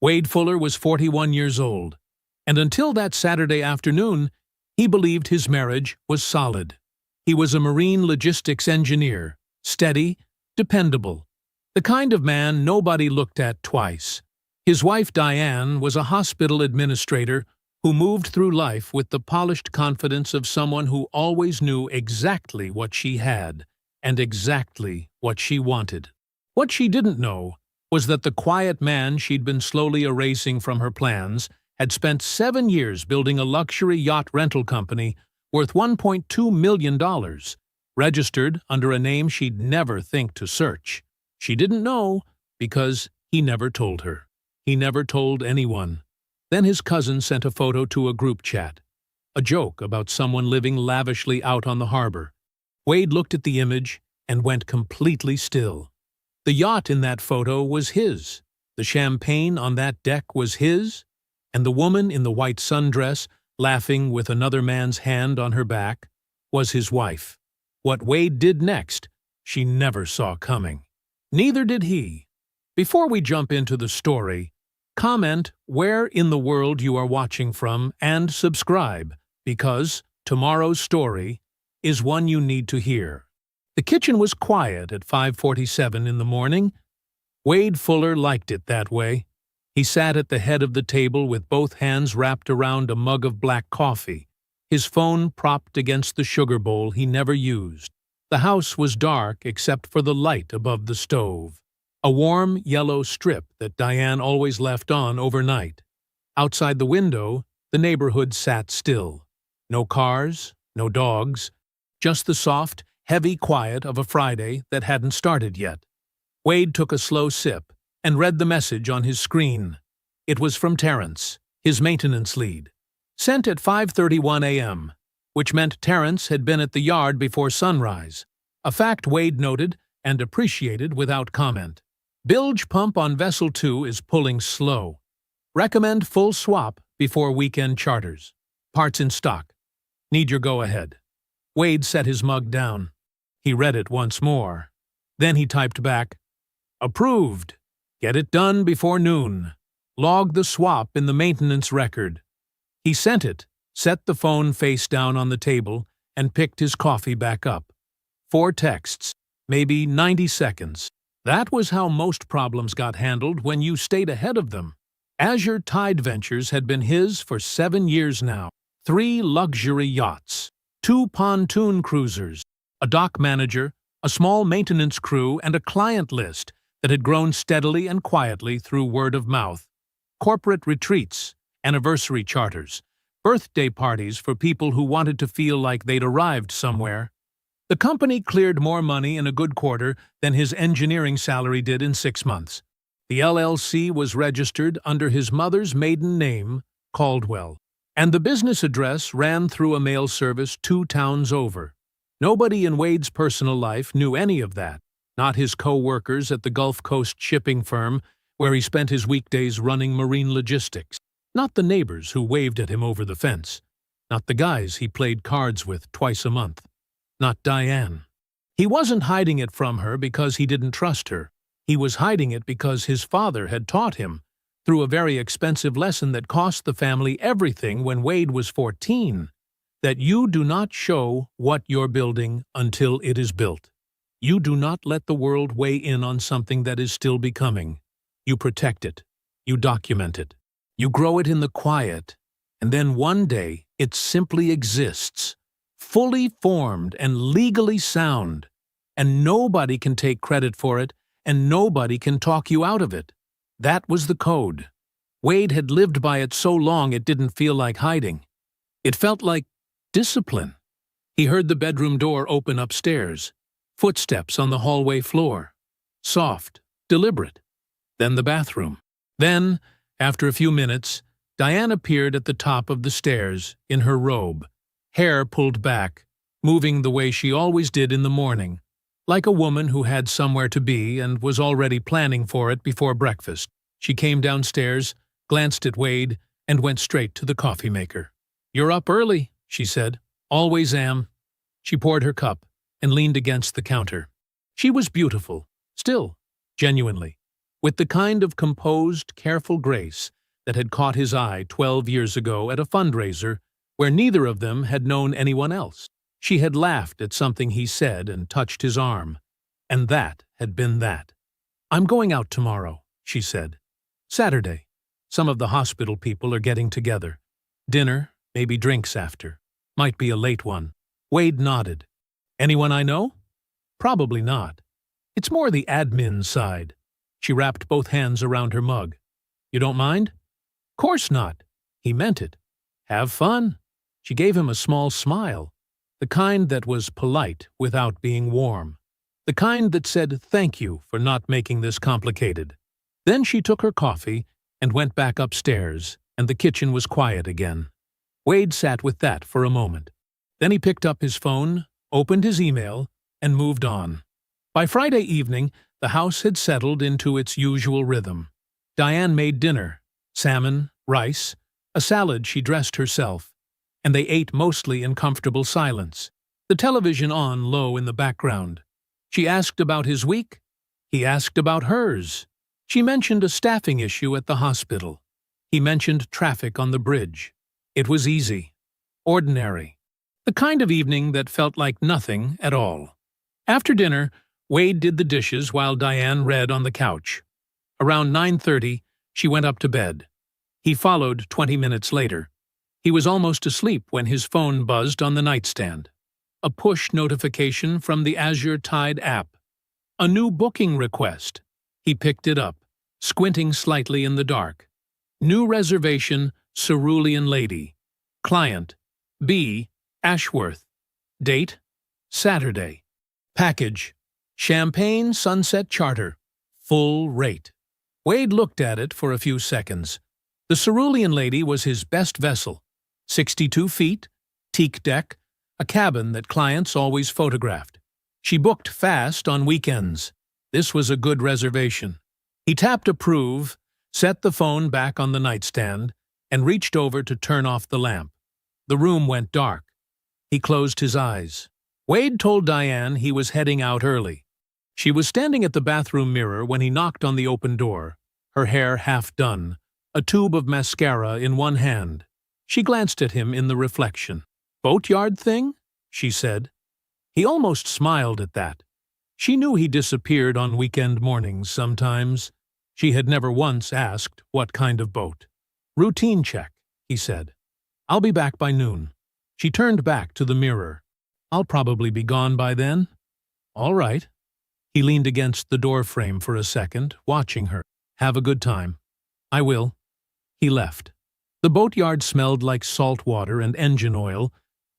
Wade Fuller was 41 years old, and until that Saturday afternoon, he believed his marriage was solid. He was a marine logistics engineer, steady, dependable, the kind of man nobody looked at twice. His wife Diane was a hospital administrator who moved through life with the polished confidence of someone who always knew exactly what she had and exactly what she wanted. What she didn't know was that the quiet man she'd been slowly erasing from her plans had spent 7 years building a luxury yacht rental company worth $1.2 million, registered under a name she'd never think to search. She didn't know because he never told her. He never told anyone. Then his cousin sent a photo to a group chat, a joke about someone living lavishly out on the harbor. Wade looked at the image and went completely still. The yacht in that photo was his, the champagne on that deck was his, and the woman in the white sundress, laughing with another man's hand on her back, was his wife. What Wade did next, she never saw coming. Neither did he. Before we jump into the story, comment where in the world you are watching from and subscribe, because tomorrow's story is one you need to hear. The kitchen was quiet at 5:47 in the morning. Wade Fuller liked it that way. He sat at the head of the table with both hands wrapped around a mug of black coffee, his phone propped against the sugar bowl he never used. The house was dark except for the light above the stove, a warm yellow strip that Diane always left on overnight. Outside the window, the neighborhood sat still. No cars, no dogs, just the soft, heavy quiet of a Friday that hadn't started yet. Wade took a slow sip and read the message on his screen. It was from Terrence, his maintenance lead. Sent at 5:31 a.m., which meant Terrence had been at the yard before sunrise, a fact Wade noted and appreciated without comment. Bilge pump on Vessel 2 is pulling slow. Recommend full swap before weekend charters. Parts in stock. Need your go-ahead. Wade set his mug down. He read it once more. Then he typed back, "Approved. Get it done before noon. Log the swap in the maintenance record." He sent it, set the phone face down on the table, and picked his coffee back up. 4 texts, maybe 90 seconds. That was how most problems got handled when you stayed ahead of them. Azure Tide Ventures had been his for 7 years now. 3 luxury yachts, 2 pontoon cruisers, a dock manager, a small maintenance crew, and a client list that had grown steadily and quietly through word of mouth. Corporate retreats, anniversary charters, birthday parties for people who wanted to feel like they'd arrived somewhere. The company cleared more money in a good quarter than his engineering salary did in 6 months. The LLC was registered under his mother's maiden name, Caldwell, and the business address ran through a mail service 2 towns over. Nobody in Wade's personal life knew any of that, not his co-workers at the Gulf Coast shipping firm where he spent his weekdays running marine logistics, not the neighbors who waved at him over the fence, not the guys he played cards with twice a month. Not Diane. He wasn't hiding it from her because he didn't trust her. He was hiding it because his father had taught him, through a very expensive lesson that cost the family everything when Wade was 14, that you do not show what you're building until it is built. You do not let the world weigh in on something that is still becoming. You protect it. You document it. You grow it in the quiet, and then one day it simply exists, fully formed and legally sound, and nobody can take credit for it, and nobody can talk you out of it. That was the code. Wade had lived by it so long it didn't feel like hiding. It felt like discipline. He heard the bedroom door open upstairs, footsteps on the hallway floor. Soft, deliberate. Then the bathroom. Then, after a few minutes, Diane appeared at the top of the stairs in her robe, hair pulled back, moving the way she always did in the morning, like a woman who had somewhere to be and was already planning for it before breakfast. She came downstairs, glanced at Wade, and went straight to the coffee maker. "You're up early," she said. "Always am." She poured her cup and leaned against the counter. She was beautiful, still, genuinely. with the kind of composed, careful grace that had caught his eye 12 years ago at a fundraiser where neither of them had known anyone else. She had laughed at something he said and touched his arm, and that had been that. "I'm going out tomorrow," she said. "Saturday. Some of the hospital people are getting together. Dinner, maybe drinks after. Might be a late one." Wade nodded. "Anyone I know?" "Probably not. It's more the admin side." She wrapped both hands around her mug. "You don't mind?" "Course not." He meant it. "Have fun." She gave him a small smile, the kind that was polite without being warm, the kind that said thank you for not making this complicated. Then she took her coffee and went back upstairs, and the kitchen was quiet again. Wade sat with that for a moment. Then he picked up his phone, opened his email, and moved on. By Friday evening, the house had settled into its usual rhythm. Diane made dinner, salmon, rice, a salad she dressed herself, and they ate mostly in comfortable silence, the television on low in the background. She asked about his week. He asked about hers. She mentioned a staffing issue at the hospital. He mentioned traffic on the bridge. It was easy, ordinary, the kind of evening that felt like nothing at all. After dinner, Wade did the dishes while Diane read on the couch. Around 9:30, she went up to bed. He followed 20 minutes later. He was almost asleep when his phone buzzed on the nightstand. A push notification from the Azure Tide app. A new booking request. He picked it up, squinting slightly in the dark. New reservation, Cerulean Lady. Client, B. Ashworth. Date, Saturday. Package, Champagne Sunset Charter. Full rate. Wade looked at it for a few seconds. The Cerulean Lady was his best vessel. 62 feet, teak deck, a cabin that clients always photographed. She booked fast on weekends. This was a good reservation. He tapped approve, set the phone back on the nightstand, and reached over to turn off the lamp. The room went dark. He closed his eyes. Wade told Diane he was heading out early. She was standing at the bathroom mirror when he knocked on the open door, her hair half done, a tube of mascara in one hand. She glanced at him in the reflection. "Boatyard thing?" she said. He almost smiled at that. She knew he disappeared on weekend mornings sometimes. She had never once asked what kind of boat. "Routine check," he said. "I'll be back by noon." She turned back to the mirror. "I'll probably be gone by then." "All right." He leaned against the doorframe for a second, watching her. "Have a good time." "I will." He left. The boatyard smelled like salt water and engine oil,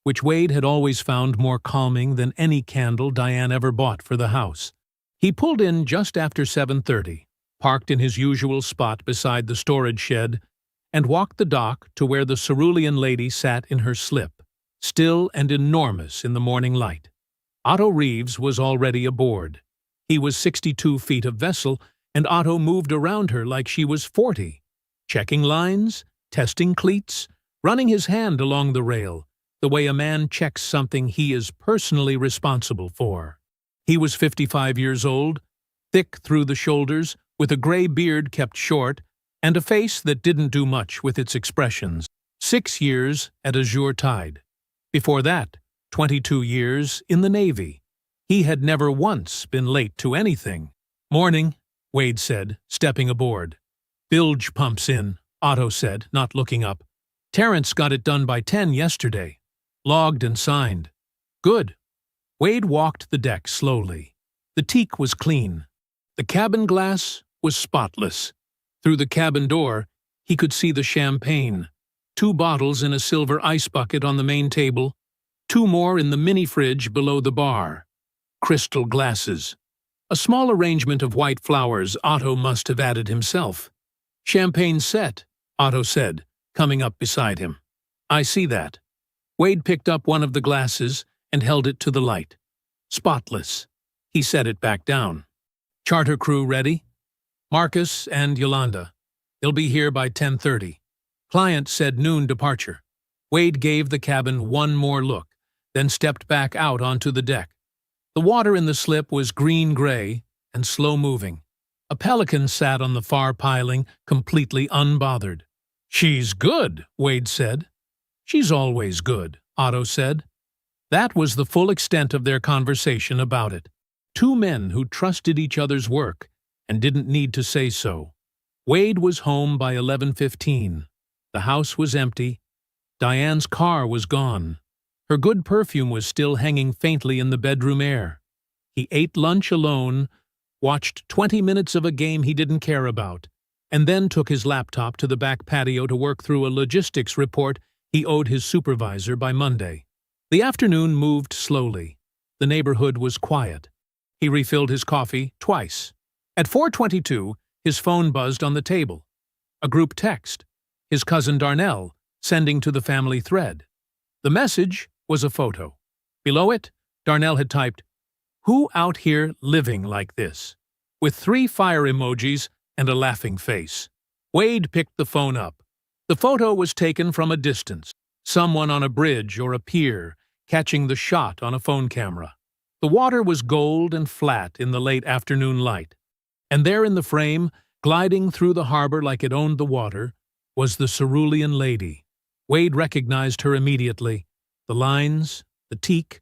which Wade had always found more calming than any candle Diane ever bought for the house. He pulled in just after 7:30, parked in his usual spot beside the storage shed, and walked the dock to where the Cerulean Lady sat in her slip, still and enormous in the morning light. Otto Reeves was already aboard. He was 62 feet of vessel, and Otto moved around her like she was 40, checking lines, testing cleats, running his hand along the rail, the way a man checks something he is personally responsible for. He was 55 years old, thick through the shoulders, with a gray beard kept short, and a face that didn't do much with its expressions. 6 years at Azure Tide. Before that, 22 years in the Navy. He had never once been late to anything. "Morning," Wade said, stepping aboard. "Bilge pumps in," Otto said, not looking up. "Terrence got it done by 10 yesterday. Logged and signed." "Good." Wade walked the deck slowly. The teak was clean. The cabin glass was spotless. Through the cabin door, he could see the champagne. 2 bottles in a silver ice bucket on the main table, 2 more in the mini-fridge below the bar. Crystal glasses. A small arrangement of white flowers Otto must have added himself. "Champagne set," Otto said, coming up beside him. "I see that." Wade picked up one of the glasses and held it to the light. "Spotless." He set it back down. "Charter crew ready?" "Marcus and Yolanda. They'll be here by 10:30. Client said noon departure." Wade gave the cabin one more look, then stepped back out onto the deck. The water in the slip was green-gray and slow-moving. A pelican sat on the far piling, completely unbothered. "She's good," Wade said. "She's always good," Otto said. That was the full extent of their conversation about it. Two men who trusted each other's work and didn't need to say so. Wade was home by 11:15. The house was empty. Diane's car was gone. Her good perfume was still hanging faintly in the bedroom air. He ate lunch alone, watched 20 minutes of a game he didn't care about, and then took his laptop to the back patio to work through a logistics report he owed his supervisor by Monday. The afternoon moved slowly. The neighborhood was quiet. He refilled his coffee twice. At 4:22, his phone buzzed on the table. A group text. His cousin Darnell, sending to the family thread. The message was a photo. Below it, Darnell had typed, "Who out here living like this?" with 3 fire emojis and a laughing face. Wade picked the phone up. The photo was taken from a distance, someone on a bridge or a pier, catching the shot on a phone camera. The water was gold and flat in the late afternoon light. And there in the frame, gliding through the harbor like it owned the water, was the cerulean lady. Wade recognized her immediately. The lines, the teak,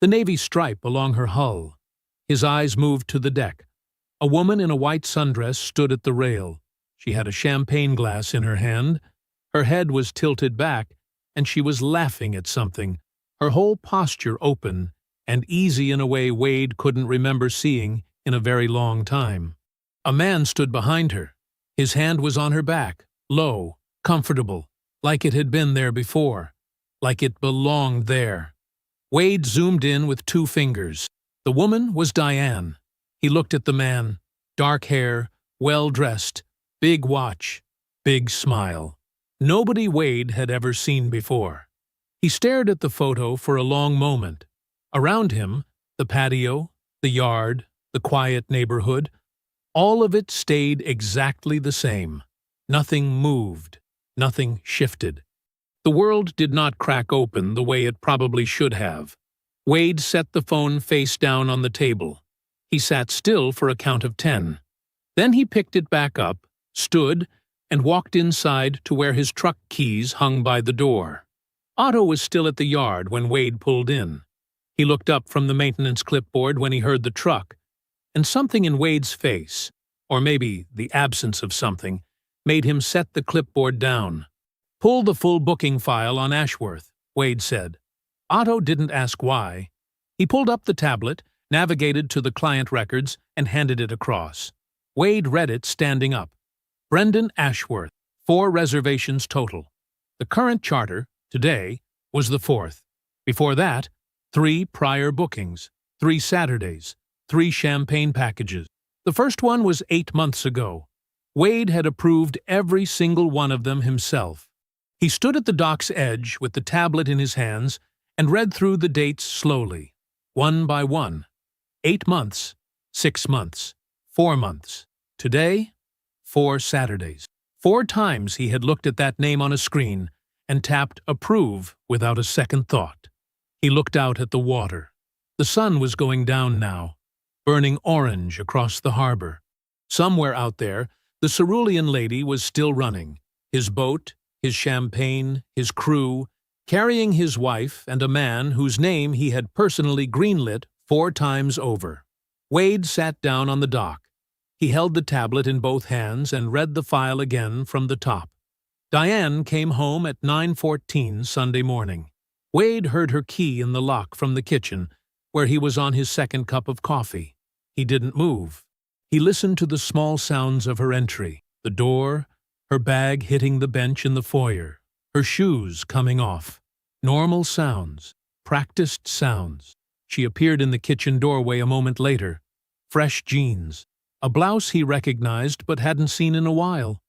the navy stripe along her hull. His eyes moved to the deck. A woman in a white sundress stood at the rail. She had a champagne glass in her hand. Her head was tilted back, and she was laughing at something, her whole posture open and easy in a way Wade couldn't remember seeing in a very long time. A man stood behind her. His hand was on her back, low, comfortable, like it had been there before, like it belonged there. Wade zoomed in with 2 fingers. The woman was Diane. He looked at the man, dark hair, well-dressed, big watch, big smile. Nobody Wade had ever seen before. He stared at the photo for a long moment. Around him, the patio, the yard, the quiet neighborhood, all of it stayed exactly the same. Nothing moved, nothing shifted. The world did not crack open the way it probably should have. Wade set the phone face down on the table. He sat still for a count of 10. Then he picked it back up, stood, and walked inside to where his truck keys hung by the door. Otto was still at the yard when Wade pulled in. He looked up from the maintenance clipboard when he heard the truck, and something in Wade's face, or maybe the absence of something, made him set the clipboard down. "Pull the full booking file on Ashworth," Wade said. Otto didn't ask why. He pulled up the tablet, navigated to the client records, and handed it across. Wade read it standing up. Brendan Ashworth, 4 reservations total. The current charter, today, was the 4th. Before that, 3 prior bookings, 3 Saturdays, 3 champagne packages. The first one was 8 months ago. Wade had approved every single one of them himself. He stood at the dock's edge with the tablet in his hands and read through the dates slowly, one by one. 8 months, 6 months, 4 months. Today, 4 Saturdays. 4 times he had looked at that name on a screen and tapped approve without a second thought. He looked out at the water. The sun was going down now, burning orange across the harbor. Somewhere out there, the cerulean lady was still running, his boat, his champagne, his crew, carrying his wife and a man whose name he had personally greenlit 4 times over. Wade sat down on the dock. He held the tablet in both hands and read the file again from the top. Diane came home at 9:14 Sunday morning. Wade heard her key in the lock from the kitchen, where he was on his second cup of coffee. He didn't move. He listened to the small sounds of her entry, the door, her bag hitting the bench in the foyer, her shoes coming off. Normal sounds, practiced sounds. She appeared in the kitchen doorway a moment later. Fresh jeans, a blouse he recognized but hadn't seen in a while.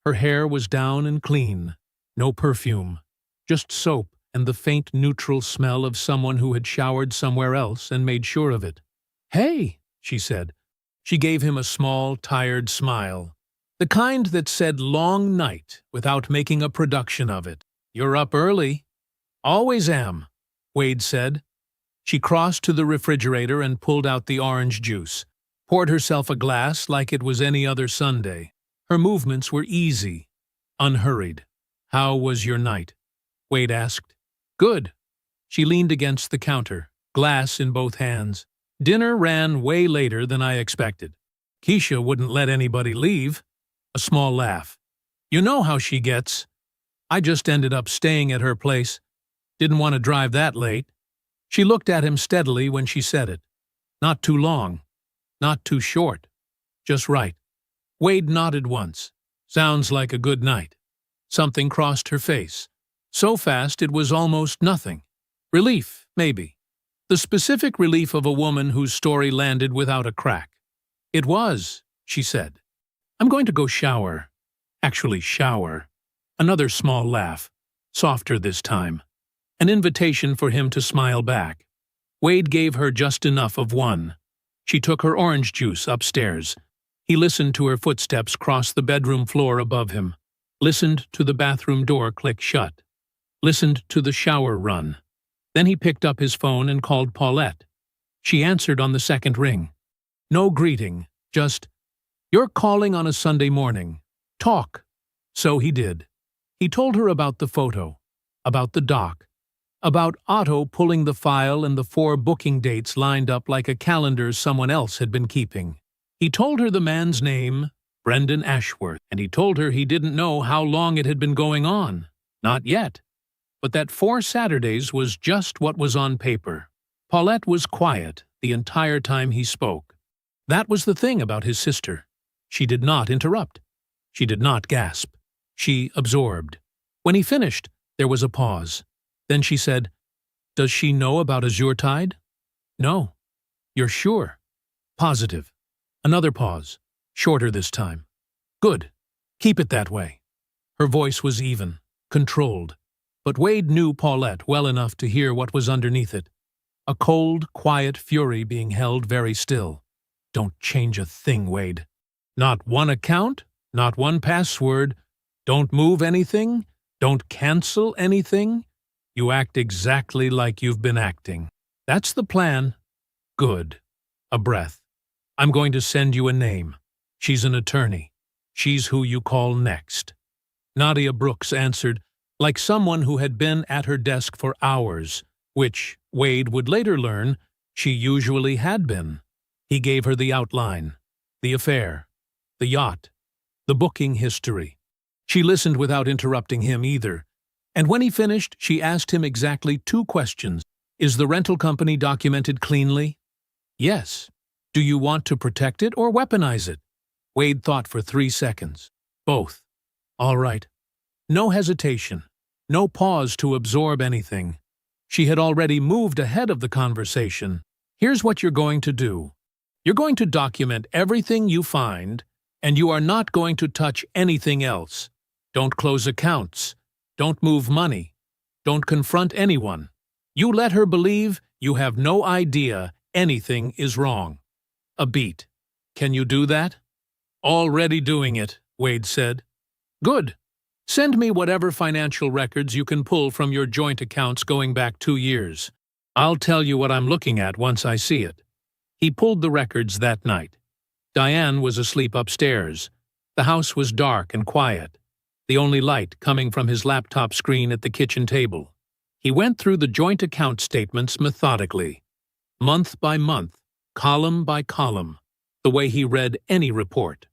Her hair was down and clean. No perfume, just soap and the faint neutral smell of someone who had showered somewhere else and made sure of it. "Hey," she said. She gave him a small, tired smile, the kind that said long night without making a production of it. "You're up early." "Always am," Wade said. She crossed to the refrigerator and pulled out the orange juice. poured herself a glass like it was any other Sunday. Her movements were easy, unhurried. "How was your night?" Wade asked. "Good." She leaned against the counter, glass in both hands. "Dinner ran way later than I expected. Keisha wouldn't let anybody leave." A small laugh. "You know how she gets. I just ended up staying at her place. Didn't want to drive that late." She looked at him steadily when she said it. Not too long. Not too short. Just right. Wade nodded once. "Sounds like a good night." Something crossed her face. So fast it was almost nothing. Relief, maybe. The specific relief of a woman whose story landed without a crack. "It was," she said. "I'm going to go shower. Actually, shower." Another small laugh, softer this time. An invitation for him to smile back. Wade gave her just enough of one. She took her orange juice upstairs. He listened to her footsteps cross the bedroom floor above him, listened to the bathroom door click shut, listened to the shower run. Then he picked up his phone and called Paulette. She answered on the second ring. No greeting, just, "You're calling on a Sunday morning. Talk." So he did. He told her about the photo, about the doc, about Otto pulling the file and the 4 booking dates lined up like a calendar someone else had been keeping. He told her the man's name, Brendan Ashworth, and he told her he didn't know how long it had been going on. Not yet. But that 4 Saturdays was just what was on paper. Paulette was quiet the entire time he spoke. That was the thing about his sister. She did not interrupt. She did not gasp. She absorbed. When he finished, there was a pause. Then she said, "Does she know about Azurtide?" "No." "You're sure?" "Positive." Another pause, shorter this time. "Good. Keep it that way." Her voice was even, controlled. But Wade knew Paulette well enough to hear what was underneath it. A cold, quiet fury being held very still. "Don't change a thing, Wade. Not one account, not one password. Don't move anything. Don't cancel anything. You act exactly like you've been acting. That's the plan." "Good." A breath. "I'm going to send you a name. She's an attorney. She's who you call next." Nadia Brooks answered, like someone who had been at her desk for hours, which, Wade would later learn, she usually had been. He gave her the outline, the affair, the yacht, the booking history. She listened without interrupting him either, and when he finished, she asked him exactly 2 questions. "Is the rental company documented cleanly?" "Yes." "Do you want to protect it or weaponize it?" Wade thought for 3 seconds. "Both." "All right." No hesitation, no pause to absorb anything. She had already moved ahead of the conversation. "Here's what you're going to do. You're going to document everything you find, and you are not going to touch anything else. Don't close accounts. Don't move money. Don't confront anyone. You let her believe you have no idea anything is wrong." A beat. "Can you do that?" "Already doing it," Wade said. "Good. Send me whatever financial records you can pull from your joint accounts going back 2 years. I'll tell you what I'm looking at once I see it." He pulled the records that night. Diane was asleep upstairs. The house was dark and quiet, the only light coming from his laptop screen at the kitchen table. He went through the joint account statements methodically, month by month, column by column, the way he read any report.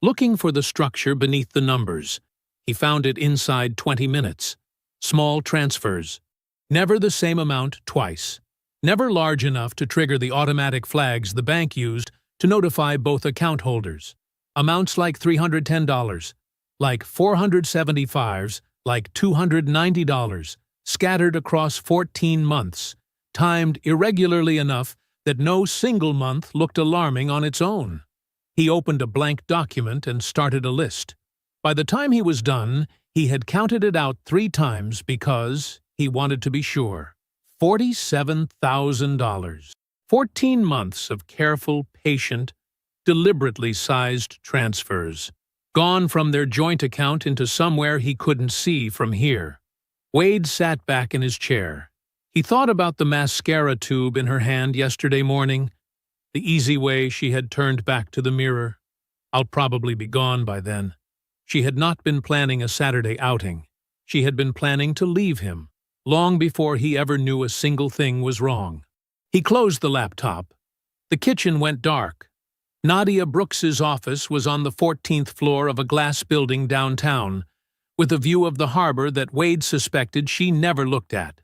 Looking for the structure beneath the numbers, he found it inside 20 minutes. Small transfers. Never the same amount twice. Never large enough to trigger the automatic flags the bank used to notify both account holders. Amounts like $310, like $475, like $290, scattered across 14 months, timed irregularly enough that no single month looked alarming on its own. He opened a blank document and started a list. By the time he was done, he had counted it out 3 times because he wanted to be sure. $47,000. 14 months of careful, patient, deliberately sized transfers, gone from their joint account into somewhere he couldn't see from here. Wade sat back in his chair. He thought about the mascara tube in her hand yesterday morning, The easy way. She had turned back to the mirror. I'll probably be gone by then. She had not been planning a Saturday outing. She had been planning to leave him, long before he ever knew a single thing was wrong. He closed the laptop. The kitchen went dark. Nadia Brooks's office was on the 14th floor of a glass building downtown, with a view of the harbor that Wade suspected she never looked at.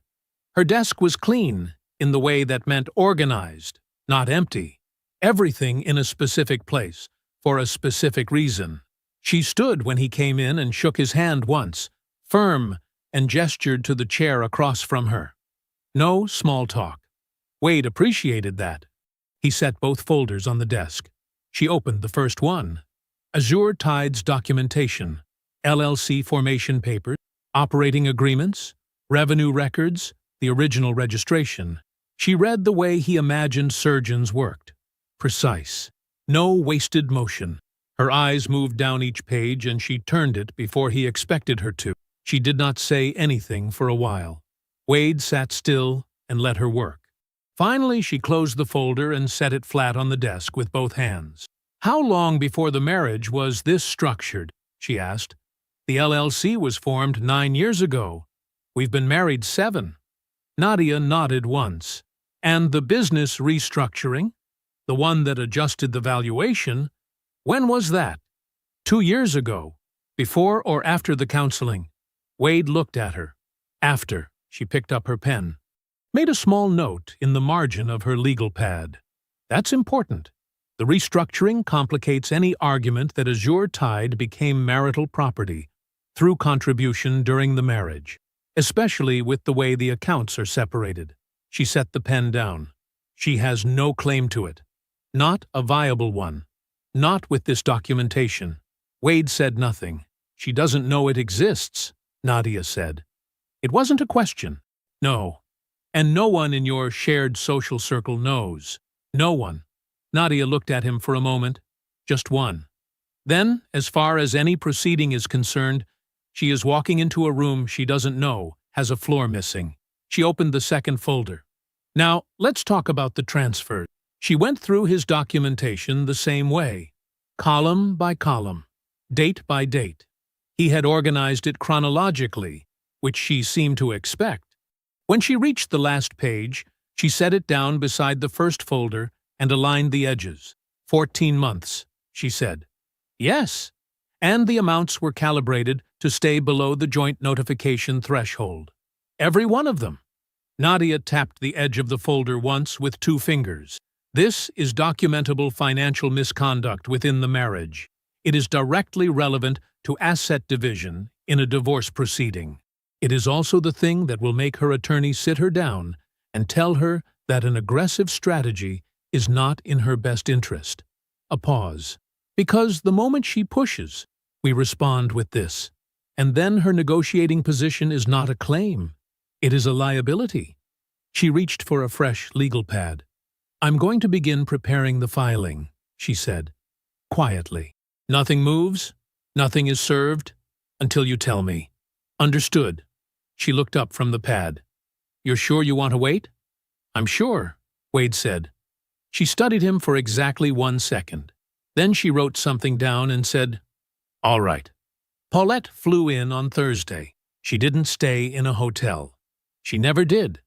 Her desk was clean, in the way that meant organized, not empty. Everything in a specific place, for a specific reason. She stood when he came in and shook his hand once, firm, and gestured to the chair across from her. No small talk. Wade appreciated that. He set both folders on the desk. She opened the first one. Azure Tides documentation, LLC formation papers, operating agreements, revenue records, the original registration. She read the way he imagined surgeons worked. Precise. No wasted motion. Her eyes moved down each page and she turned it before he expected her to. She did not say anything for a while. Wade sat still and let her work. Finally, she closed the folder and set it flat on the desk with both hands. How long before the marriage was this structured? She asked. The LLC was formed 9 years ago. We've been married 7. Nadia nodded once. And the business restructuring? The one that adjusted the valuation? When was that? 2 years ago. Before or after the counseling? Wade looked at her. After. She picked up her pen. Made a small note in the margin of her legal pad. That's important. The restructuring complicates any argument that Azure Tide became marital property through contribution during the marriage, especially with the way the accounts are separated. She set the pen down. She has no claim to it. Not a viable one. Not with this documentation. Wade said nothing. She doesn't know it exists, Nadia said. It wasn't a question. No. And no one in your shared social circle knows. No one. Nadia looked at him for a moment. Just one. Then, as far as any proceeding is concerned, she is walking into a room she doesn't know has a floor missing. She opened the second folder. Now, let's talk about the transfer. She went through his documentation the same way, column by column, date by date. He had organized it chronologically, which she seemed to expect. When she reached the last page, she set it down beside the first folder and aligned the edges. 14 months, she said. Yes, and the amounts were calibrated to stay below the joint notification threshold. Every one of them. Nadia tapped the edge of the folder once with 2 fingers. This is documentable financial misconduct within the marriage. It is directly relevant to asset division in a divorce proceeding. It is also the thing that will make her attorney sit her down and tell her that an aggressive strategy is not in her best interest. A pause. Because the moment she pushes, we respond with this. And then her negotiating position is not a claim. It is a liability. She reached for a fresh legal pad. I'm going to begin preparing the filing, she said, quietly. Nothing moves, nothing is served, until you tell me. Understood. She looked up from the pad. You're sure you want to wait? I'm sure, Wade said. She studied him for exactly 1 second. Then she wrote something down and said, All right. Paulette flew in on Thursday. She didn't stay in a hotel. She never did.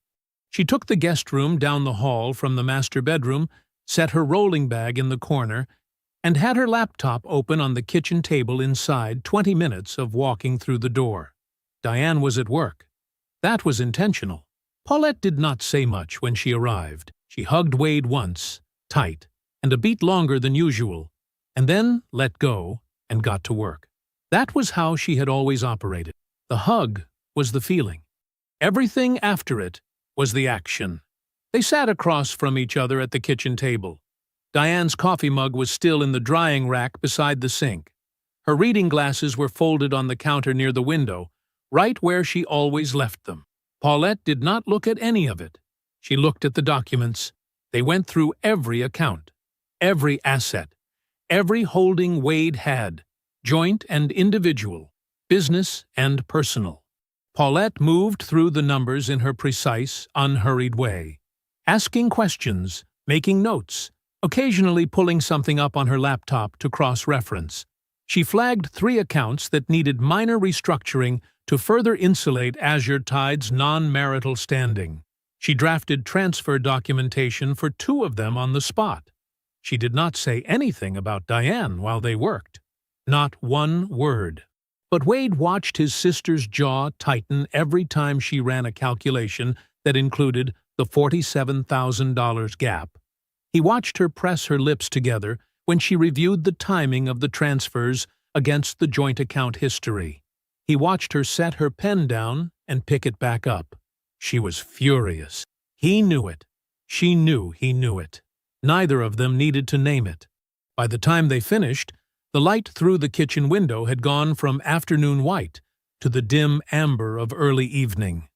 She took the guest room down the hall from the master bedroom, set her rolling bag in the corner, and had her laptop open on the kitchen table inside 20 minutes of walking through the door. Diane was at work. That was intentional. Paulette did not say much when she arrived. She hugged Wade once, tight, and a beat longer than usual, and then let go and got to work. That was how she had always operated. The hug was the feeling. Everything after it was the action. They sat across from each other at the kitchen table. Diane's coffee mug was still in the drying rack beside the sink. Her reading glasses were folded on the counter near the window, right where she always left them. Paulette did not look at any of it. She looked at the documents. They went through every account, every asset, every holding Wade had, joint and individual, business and personal. Paulette moved through the numbers in her precise, unhurried way, asking questions, making notes, occasionally pulling something up on her laptop to cross-reference. She flagged 3 accounts that needed minor restructuring to further insulate Azure Tide's non-marital standing. She drafted transfer documentation for 2 of them on the spot. She did not say anything about Diane while they worked. Not one word. But Wade watched his sister's jaw tighten every time she ran a calculation that included the $47,000 gap. He watched her press her lips together when she reviewed the timing of the transfers against the joint account history. He watched her set her pen down and pick it back up. She was furious. He knew it. She knew he knew it. Neither of them needed to name it. By the time they finished, the light through the kitchen window had gone from afternoon white to the dim amber of early evening.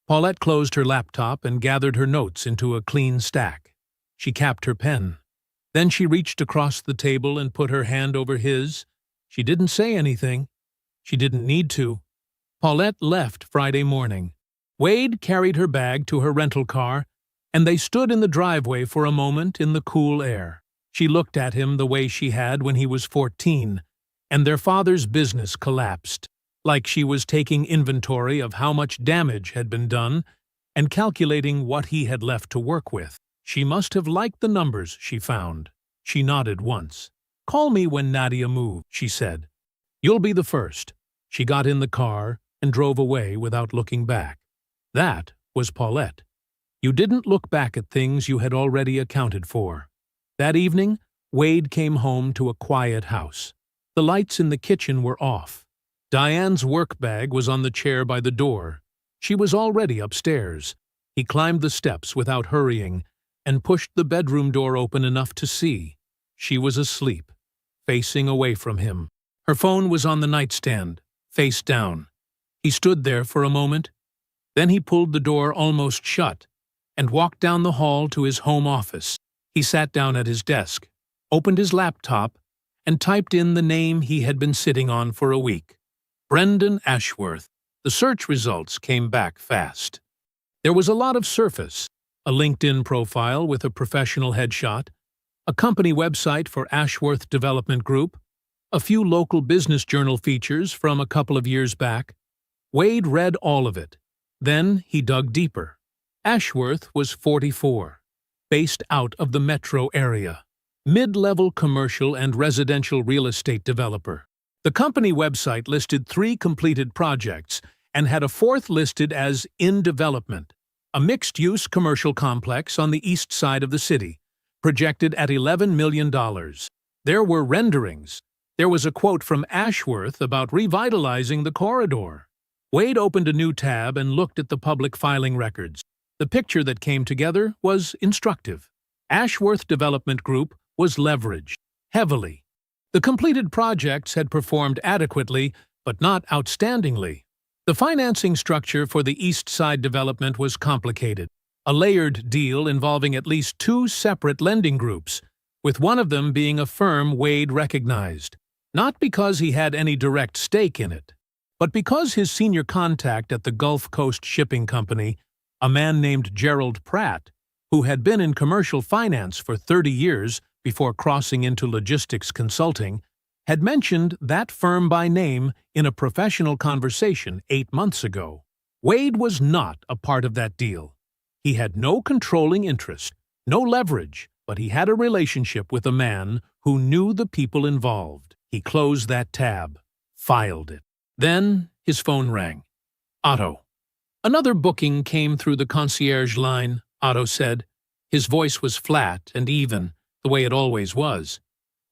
Paulette closed her laptop and gathered her notes into a clean stack. She capped her pen. Then she reached across the table and put her hand over his. She didn't say anything. She didn't need to. Paulette left Friday morning. Wade carried her bag to her rental car, and they stood in the driveway for a moment in the cool air. She looked at him the way she had when he was 14, and their father's business collapsed, like she was taking inventory of how much damage had been done and calculating what he had left to work with. She must have liked the numbers she found. She nodded once. "Call me when Nadia moves," she said. "You'll be the first." She got in the car and drove away without looking back. That was Paulette. You didn't look back at things you had already accounted for. That evening, Wade came home to a quiet house. The lights in the kitchen were off. Diane's work bag was on the chair by the door. She was already upstairs. He climbed the steps without hurrying and pushed the bedroom door open enough to see. She was asleep, facing away from him. Her phone was on the nightstand, face down. He stood there for a moment. Then he pulled the door almost shut and walked down the hall to his home office. He sat down at his desk, opened his laptop, and typed in the name he had been sitting on for a week. Brendan Ashworth. The search results came back fast. There was a lot of surface, a LinkedIn profile with a professional headshot, a company website for Ashworth Development Group, a few local business journal features from a couple of years back. Wade read all of it. Then he dug deeper. Ashworth was 44, based out of the metro area, mid-level commercial and residential real estate developer. The company website listed 3 completed projects and had a 4th listed as in development, a mixed-use commercial complex on the east side of the city, projected at $11 million. There were renderings. There was a quote from Ashworth about revitalizing the corridor. Wade opened a new tab and looked at the public filing records. The picture that came together was instructive. Ashworth Development Group was leveraged, heavily. The completed projects had performed adequately, but not outstandingly. The financing structure for the East Side development was complicated, a layered deal involving at least 2 separate lending groups, with one of them being a firm Wade recognized, not because he had any direct stake in it, but because his senior contact at the Gulf Coast Shipping Company, a man named Gerald Pratt, who had been in commercial finance for 30 years before crossing into logistics consulting, had mentioned that firm by name in a professional conversation 8 months ago. Wade was not a part of that deal. He had no controlling interest, no leverage, but he had a relationship with a man who knew the people involved. He closed that tab, filed it. Then his phone rang. Otto. Another booking came through the concierge line, Otto said. His voice was flat and even, the way it always was.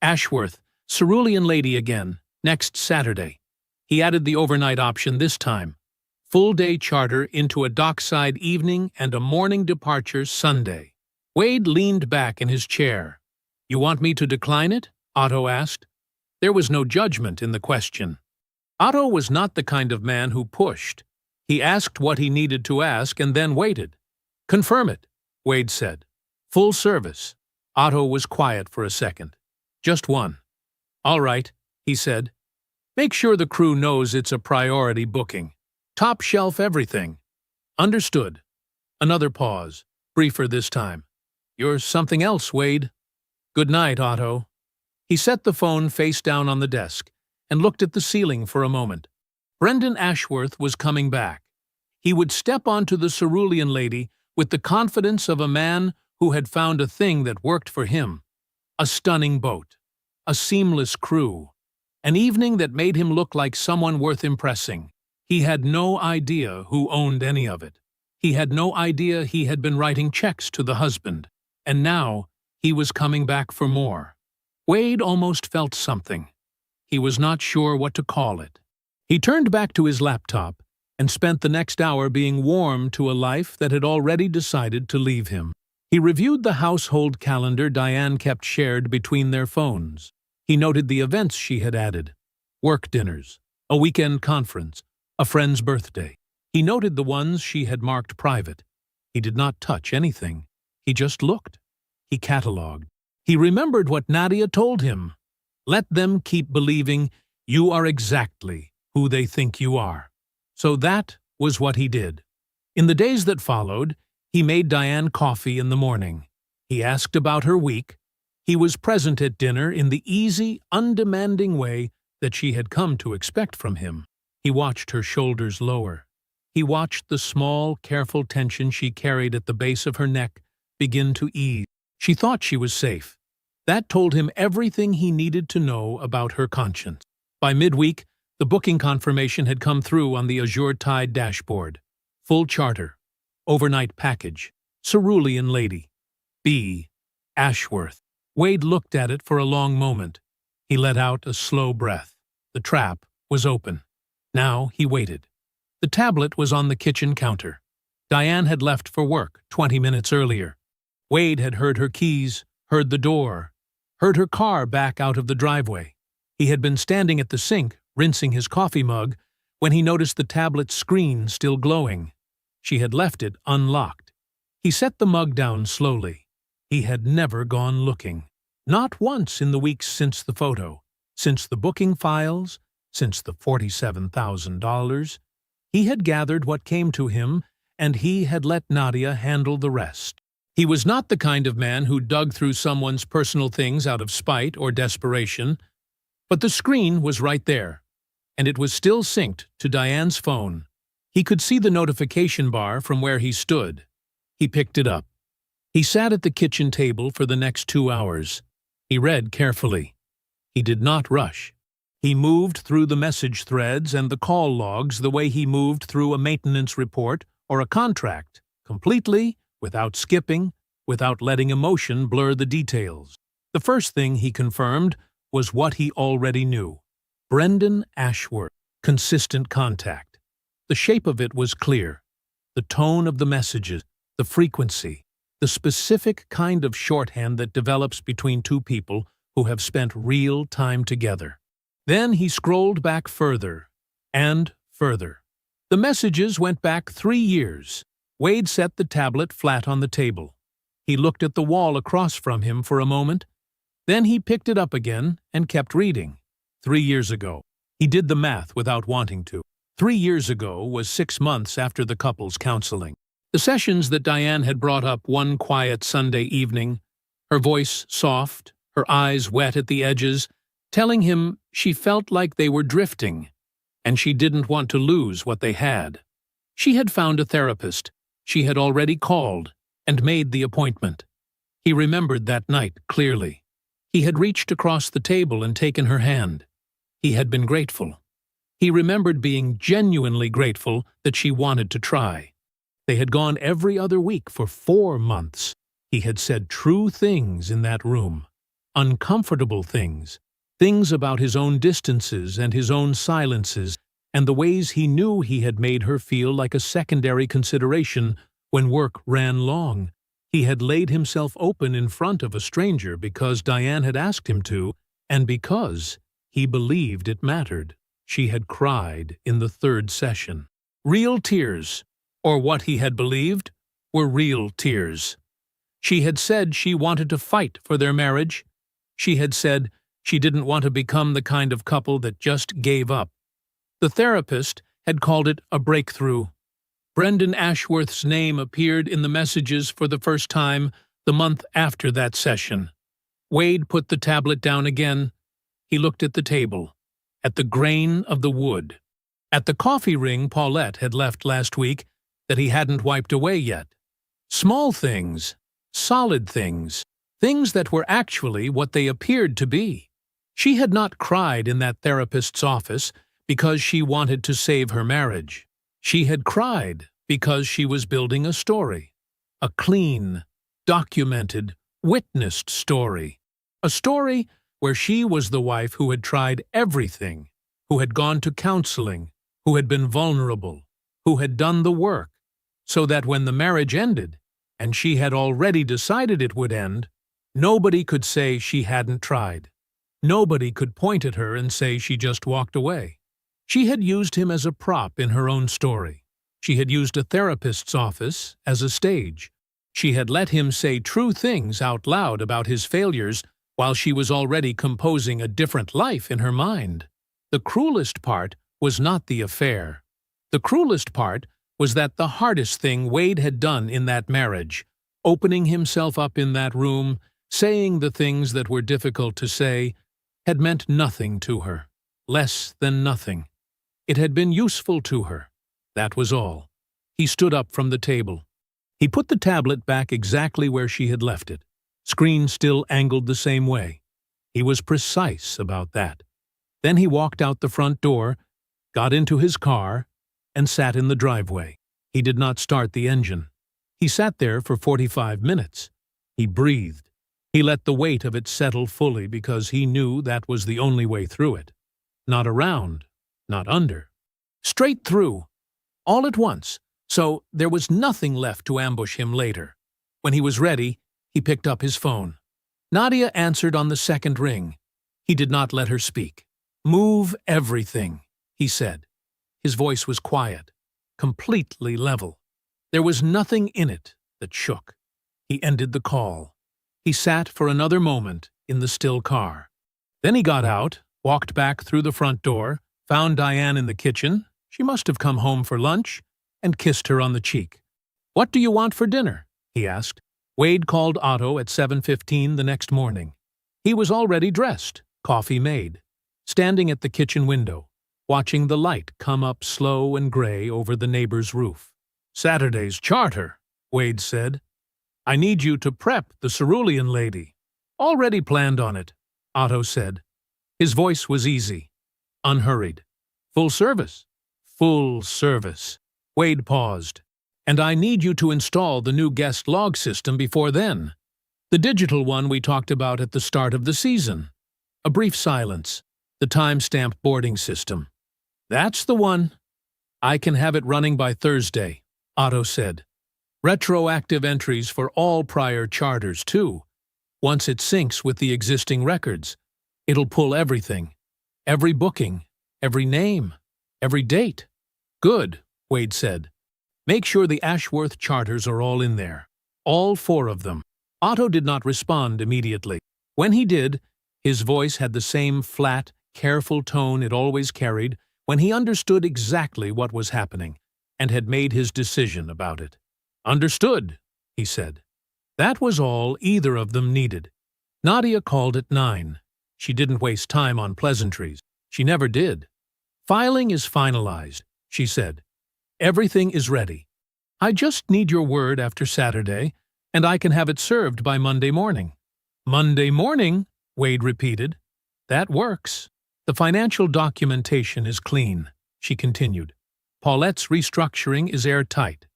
Ashworth, Cerulean Lady again, next Saturday. He added the overnight option this time. Full-day charter into a dockside evening and a morning departure Sunday. Wade leaned back in his chair. "You want me to decline it?" Otto asked. There was no judgment in the question. Otto was not the kind of man who pushed. He asked what he needed to ask and then waited. "Confirm it," Wade said. "Full service." Otto was quiet for a second. "Just one." "All right," he said. "Make sure the crew knows it's a priority booking. Top shelf everything." "Understood." Another pause, briefer this time. "You're something else, Wade." Good night, Otto. He set the phone face down on the desk and looked at the ceiling for a moment. Brendan Ashworth was coming back. He would step onto the cerulean lady with the confidence of a man who had found a thing that worked for him. A stunning boat, a seamless crew, an evening that made him look like someone worth impressing. He had no idea who owned any of it. He had no idea he had been writing checks to the husband, and now he was coming back for more. Wade almost felt something. He was not sure what to call it. He turned back to his laptop and spent the next hour being warm to a life that had already decided to leave him. He reviewed the household calendar Diane kept shared between their phones. He noted the events she had added: work dinners, a weekend conference, a friend's birthday. He noted the ones she had marked private. He did not touch anything. He just looked. He catalogued. He remembered what Nadia told him. Let them keep believing you are exactly who they think you are. So that was what he did. In the days that followed, he made Diane coffee in the morning. He asked about her week. He was present at dinner in the easy, undemanding way that she had come to expect from him. He watched her shoulders lower. He watched the small, careful tension she carried at the base of her neck begin to ease. She thought she was safe. That told him everything he needed to know about her conscience. By midweek, the booking confirmation had come through on the Azure Tide dashboard. Full charter, overnight package, cerulean lady, B. Ashworth. Wade looked at it for a long moment. He let out a slow breath. The trap was open. Now he waited. The tablet was on the kitchen counter. Diane had left for work 20 minutes earlier. Wade had heard her keys, heard the door, heard her car back out of the driveway. He had been standing at the sink, rinsing his coffee mug, when he noticed the tablet's screen still glowing. She had left it unlocked. He set the mug down slowly. He had never gone looking. Not once in the weeks since the photo, since the booking files, since the $47,000. He had gathered what came to him, and he had let Nadia handle the rest. He was not the kind of man who dug through someone's personal things out of spite or desperation, but the screen was right there, and it was still synced to Diane's phone. He could see the notification bar from where he stood. He picked it up. He sat at the kitchen table for the next 2 hours. He read carefully. He did not rush. He moved through the message threads and the call logs the way he moved through a maintenance report or a contract, completely, without skipping, without letting emotion blur the details. The first thing he confirmed was what he already knew. Brendan Ashworth, consistent contact. The shape of it was clear. The tone of the messages, the frequency, the specific kind of shorthand that develops between two people who have spent real time together. Then he scrolled back further and further. The messages went back 3 years. Wade set the tablet flat on the table. He looked at the wall across from him for a moment. Then he picked it up again and kept reading. 3 years ago. He did the math without wanting to. 3 years ago was 6 months after the couple's counseling. The sessions that Diane had brought up one quiet Sunday evening, her voice soft, her eyes wet at the edges, telling him she felt like they were drifting, and she didn't want to lose what they had. She had found a therapist. She had already called and made the appointment. He remembered that night clearly. He had reached across the table and taken her hand. He had been grateful. He remembered being genuinely grateful that she wanted to try. They had gone every other week for 4 months. He had said true things in that room, uncomfortable things, things about his own distances and his own silences, and the ways he knew he had made her feel like a secondary consideration when work ran long. He had laid himself open in front of a stranger because Diane had asked him to, and because he believed it mattered. She had cried in the 3rd session. Real tears, or what he had believed, were real tears. She had said she wanted to fight for their marriage. She had said she didn't want to become the kind of couple that just gave up. The therapist had called it a breakthrough. Brendan Ashworth's name appeared in the messages for the first time the month after that session. Wade put the tablet down again. He looked at the table, at the grain of the wood, at the coffee ring Paulette had left last week that he hadn't wiped away yet. Small things, solid things, things that were actually what they appeared to be. She had not cried in that therapist's office because she wanted to save her marriage. She had cried because she was building a story. A clean, documented, witnessed story. A story where she was the wife who had tried everything, who had gone to counseling, who had been vulnerable, who had done the work, so that when the marriage ended, and she had already decided it would end, nobody could say she hadn't tried. Nobody could point at her and say she just walked away. She had used him as a prop in her own story. She had used a therapist's office as a stage. She had let him say true things out loud about his failures while she was already composing a different life in her mind. The cruelest part was not the affair. The cruelest part was that the hardest thing Wade had done in that marriage, opening himself up in that room, saying the things that were difficult to say, had meant nothing to her, less than nothing. It had been useful to her. That was all. He stood up from the table. He put the tablet back exactly where she had left it, screen still angled the same way. He was precise about that. Then he walked out the front door, got into his car, and sat in the driveway. He did not start the engine. He sat there for 45 minutes. He breathed. He let the weight of it settle fully because he knew that was the only way through it. Not around, not under. Straight through. All at once, so there was nothing left to ambush him later. When he was ready, he picked up his phone. Nadia answered on the second ring. He did not let her speak. "Move everything," he said. His voice was quiet, completely level. There was nothing in it that shook. He ended the call. He sat for another moment in the still car. Then he got out, walked back through the front door, found Diane in the kitchen. She must have come home for lunch, and kissed her on the cheek. "What do you want for dinner?" he asked. Wade called Otto at 7:15 the next morning. He was already dressed, coffee made, standing at the kitchen window, watching the light come up slow and gray over the neighbor's roof. "Saturday's charter," Wade said. "I need you to prep the cerulean lady." "Already planned on it," Otto said. His voice was easy, unhurried. "Full service." "Full service." Wade paused. "And I need you to install the new guest log system before then. The digital one we talked about at the start of the season." A brief silence. "The time-stamped boarding system." "That's the one." "I can have it running by Thursday," Otto said. "Retroactive entries for all prior charters, too. Once it syncs with the existing records, it'll pull everything. Every booking, every name, every date." "Good," Wade said. "Make sure the Ashworth charters are all in there. All 4 of them." Otto did not respond immediately. When he did, his voice had the same flat, careful tone it always carried when he understood exactly what was happening and had made his decision about it. "Understood," he said. That was all either of them needed. Nadia called at 9. She didn't waste time on pleasantries. She never did. "Filing is finalized," she said. "Everything is ready. I just need your word after Saturday, and I can have it served by Monday morning." "Monday morning," Wade repeated. "That works. The financial documentation is clean," she continued. "Paulette's restructuring is airtight.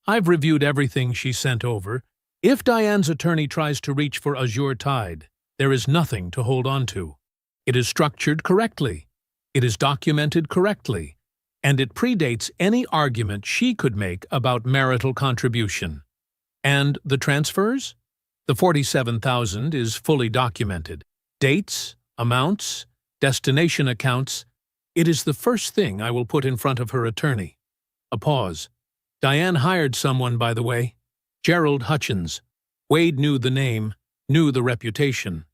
I've reviewed everything she sent over. If Diane's attorney tries to reach for Azure Tide, there is nothing to hold on to. It is structured correctly. It is documented correctly. And it predates any argument she could make about marital contribution. And the transfers? The $47,000 is fully documented. Dates, amounts, destination accounts. It is the first thing I will put in front of her attorney." A pause. "Diane hired someone, by the way. Gerald Hutchins." Wade knew the name, knew the reputation.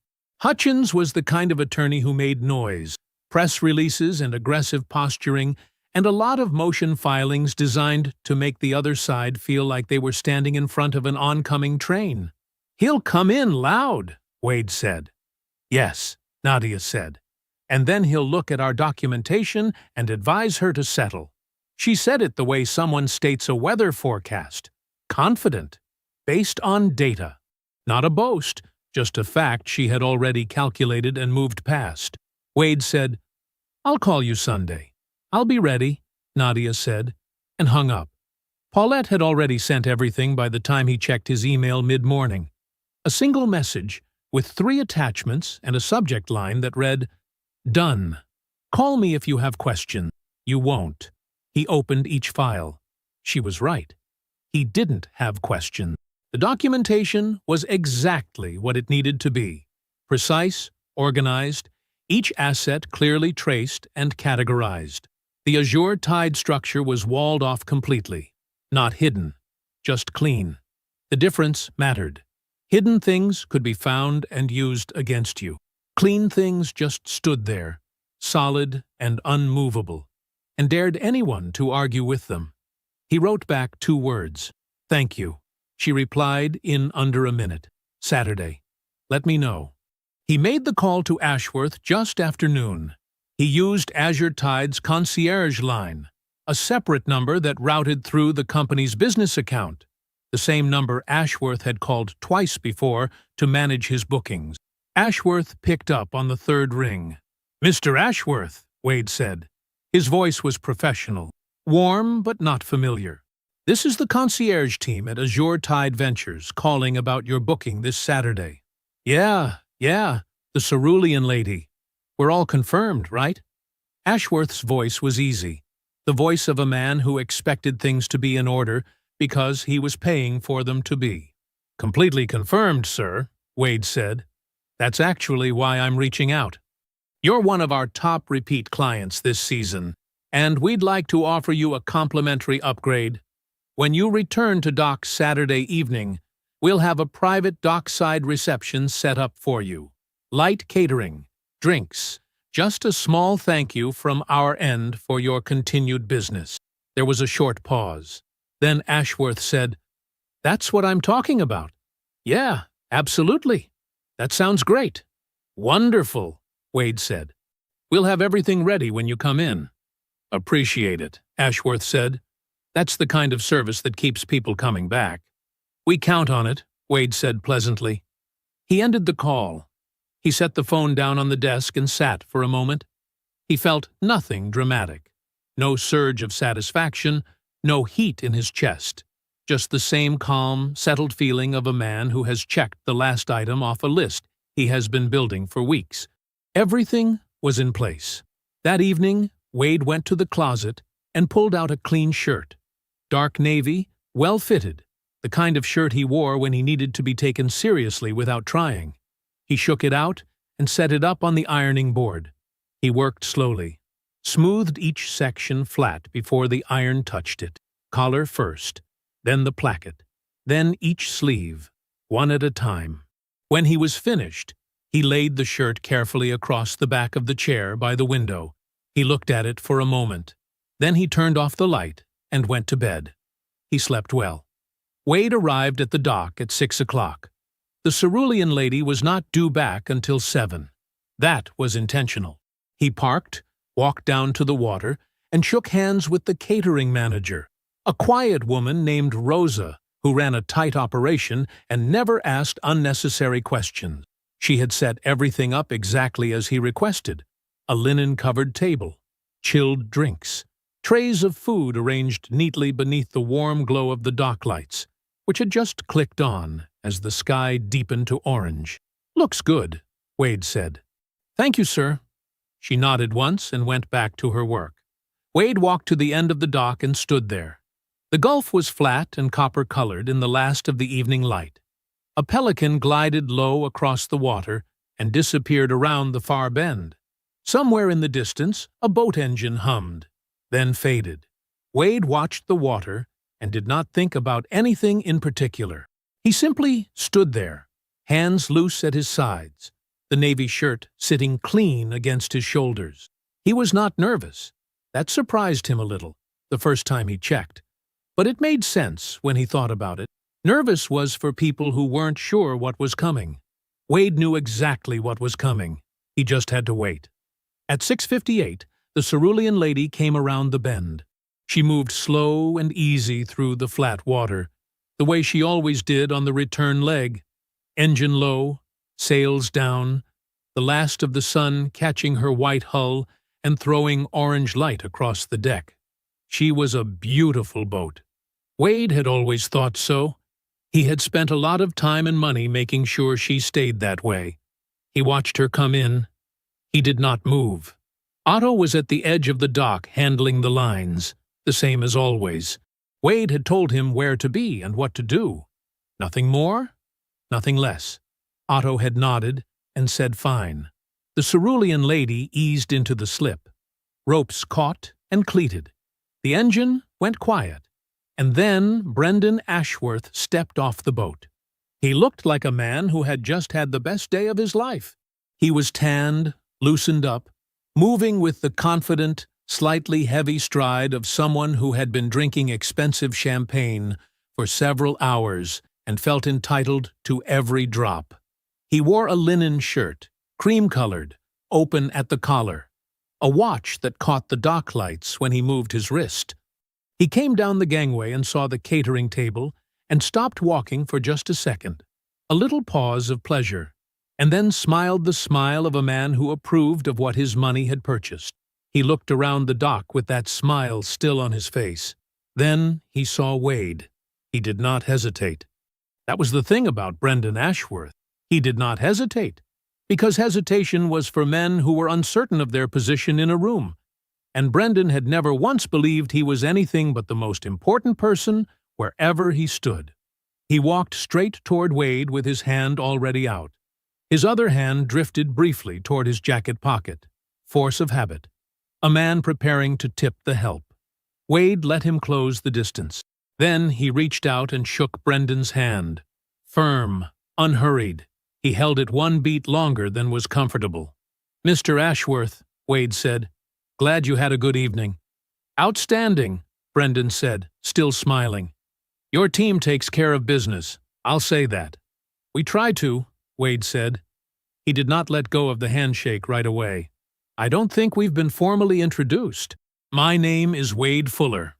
Hutchins was the kind of attorney who made noise, press releases and aggressive posturing, and a lot of motion filings designed to make the other side feel like they were standing in front of an oncoming train. "He'll come in loud," Wade said. Yes, Nadia said. And then he'll look at our documentation and advise her to settle. She said it the way someone states a weather forecast. Confident. Based on data. Not a boast, just a fact she had already calculated and moved past. Wade said, I'll call you Sunday. I'll be ready, Nadia said, and hung up. Paulette had already sent everything by the time he checked his email mid-morning. A single message, with 3 attachments and a subject line that read, Done. Call me if you have questions. You won't. He opened each file. She was right. He didn't have questions. The documentation was exactly what it needed to be. Precise, organized, each asset clearly traced and categorized. The azure tide structure was walled off completely. Not hidden, just clean. The difference mattered. Hidden things could be found and used against you. Clean things just stood there, solid and unmovable, and dared anyone to argue with them. He wrote back 2 words. Thank you. She replied in under a minute. Saturday. Let me know. He made the call to Ashworth just after noon. He used Azure Tide's concierge line, a separate number that routed through the company's business account, the same number Ashworth had called twice before to manage his bookings. Ashworth picked up on the 3rd ring. Mr. Ashworth, Wade said. His voice was professional, warm but not familiar. This is the concierge team at Azure Tide Ventures calling about your booking this Saturday. Yeah, the cerulean lady. We're all confirmed, right? Ashworth's voice was easy, the voice of a man who expected things to be in order because he was paying for them to be. Completely confirmed, sir, Wade said. That's actually why I'm reaching out. You're one of our top repeat clients this season, and we'd like to offer you a complimentary upgrade. When you return to dock Saturday evening, we'll have a private dockside reception set up for you. Light catering, drinks, just a small thank you from our end for your continued business. There was a short pause. Then Ashworth said, That's what I'm talking about. Yeah, absolutely. That sounds great. Wonderful, Wade said. We'll have everything ready when you come in. Appreciate it, Ashworth said. That's the kind of service that keeps people coming back. We count on it, Wade said pleasantly. He ended the call. He set the phone down on the desk and sat for a moment. He felt nothing dramatic. No surge of satisfaction, no heat in his chest. Just the same calm, settled feeling of a man who has checked the last item off a list he has been building for weeks. Everything was in place. That evening, Wade went to the closet and pulled out a clean shirt. Dark navy, well-fitted, the kind of shirt he wore when he needed to be taken seriously without trying. He shook it out and set it up on the ironing board. He worked slowly, smoothed each section flat before the iron touched it. Collar first, then the placket, then each sleeve, one at a time. When he was finished, he laid the shirt carefully across the back of the chair by the window. He looked at it for a moment. Then he turned off the light and went to bed. He slept well. Wade arrived at the dock at 6 o'clock. The cerulean lady was not due back until 7. That was intentional. He parked, walked down to the water, and shook hands with the catering manager, a quiet woman named Rosa, who ran a tight operation and never asked unnecessary questions. She had set everything up exactly as he requested: a linen-covered table, chilled drinks, trays of food arranged neatly beneath the warm glow of the dock lights, which had just clicked on as the sky deepened to orange. "Looks good," Wade said. "Thank you, sir." She nodded once and went back to her work. Wade walked to the end of the dock and stood there. The Gulf was flat and copper-colored in the last of the evening light. A pelican glided low across the water and disappeared around the far bend. Somewhere in the distance, a boat engine hummed, then faded. Wade watched the water and did not think about anything in particular. He simply stood there, hands loose at his sides, the navy shirt sitting clean against his shoulders. He was not nervous. That surprised him a little, the first time he checked. But it made sense when he thought about it. Nervous was for people who weren't sure what was coming. Wade knew exactly what was coming. He just had to wait. At 6:58, the cerulean lady came around the bend. She moved slow and easy through the flat water, the way she always did on the return leg. Engine low, sails down, the last of the sun catching her white hull and throwing orange light across the deck. She was a beautiful boat. Wade had always thought so. He had spent a lot of time and money making sure she stayed that way. He watched her come in. He did not move. Otto was at the edge of the dock handling the lines, the same as always. Wade had told him where to be and what to do. Nothing more, nothing less. Otto had nodded and said fine. The cerulean lady eased into the slip. Ropes caught and cleated. The engine went quiet. And then Brendan Ashworth stepped off the boat. He looked like a man who had just had the best day of his life. He was tanned, loosened up, moving with the confident, slightly heavy stride of someone who had been drinking expensive champagne for several hours and felt entitled to every drop. He wore a linen shirt, cream-colored, open at the collar, a watch that caught the dock lights when he moved his wrist. He came down the gangway and saw the catering table and stopped walking for just a second, a little pause of pleasure, and then smiled the smile of a man who approved of what his money had purchased. He looked around the dock with that smile still on his face. Then he saw Wade. He did not hesitate. That was the thing about Brendan Ashworth. He did not hesitate, because hesitation was for men who were uncertain of their position in a room. And Brendan had never once believed he was anything but the most important person wherever he stood. He walked straight toward Wade with his hand already out. His other hand drifted briefly toward his jacket pocket. Force of habit. A man preparing to tip the help. Wade let him close the distance. Then he reached out and shook Brendan's hand. Firm, unhurried. He held it one beat longer than was comfortable. "Mr. Ashworth," Wade said. "Glad you had a good evening." "Outstanding," Brendan said, still smiling. "Your team takes care of business, I'll say that." "We try to," Wade said. He did not let go of the handshake right away. "I don't think we've been formally introduced. My name is Wade Fuller."